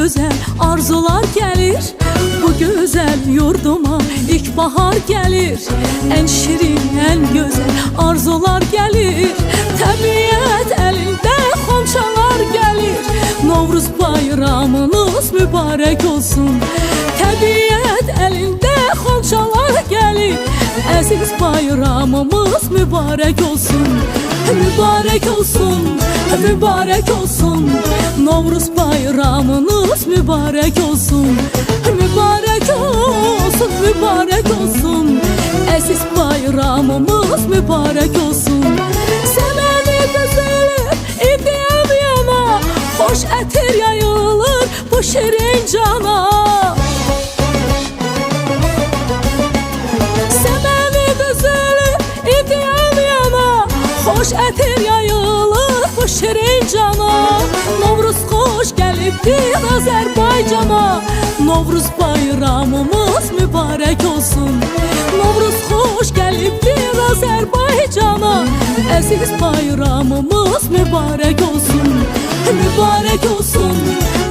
güzel arzular gelir. Bu güzel yurduma ilkbahar gelir. En şirin, en güzel arzular gelir. Təbiət elinde xonçalar gelir. Novruz bayramınız mübarek olsun. Təbiət elinde xonçalar gelir. Aziz bayramımız mübarek olsun. Mübarek olsun, mübarek olsun. Novruz bayramınız mübarek olsun. Mübarek olsun, mübarek olsun. Aziz bayramımız mübarek olsun. Semeni düzülür, idiyem yana. Hoş etir yayılır bu şirin cana. Hoş etir yayılır bu şirin cana. Novruz hoş gelipdir Azerbaycana. Novruz bayramımız mübarek olsun. Novruz hoş gelipdir Azerbaycana. Aziz bayramımız mübarek olsun. Mübarek olsun,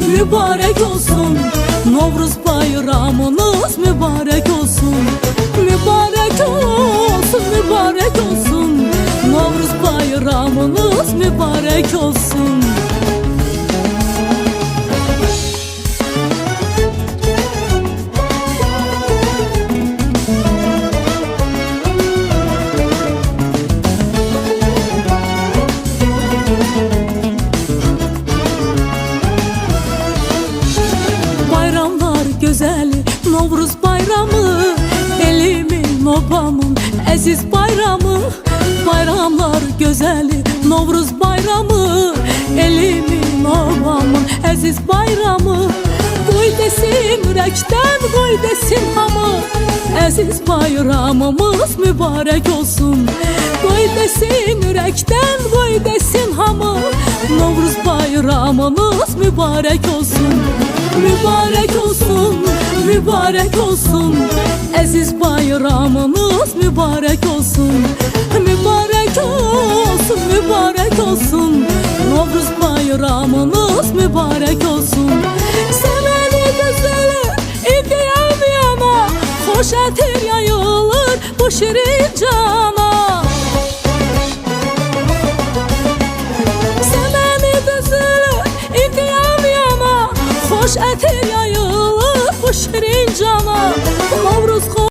mübarek olsun. Novruz bayramınız mübarek olsun. Mübarek olsun, mübarek olsun. Novruz bayramınız mübarek olsun. Bayramlar güzeli Novruz bayramı, elimin obamın aziz bayramı. Bayramlar güzeli Novruz bayramı, elimin obamın aziz bayramı. Qoy desin ürəkdən, qoy desin hamı. Aziz bayramımız mübarek olsun. Qoy desin ürəkdən, qoy desin hamı. Novruz bayramımız mübarek olsun. Mübarek olsun, mübarek olsun. Aziz bayramımız mübarek olsun. Mübarek olsun, mübarek olsun. Novruz bayramınız mübarek olsun. Semeni düzülür, idiyem yana. Hoş etir yayılır bu şirin cana. Semeni düzülür, idiyem yana. Hoş etir yayılır bu şirin cana. Novruz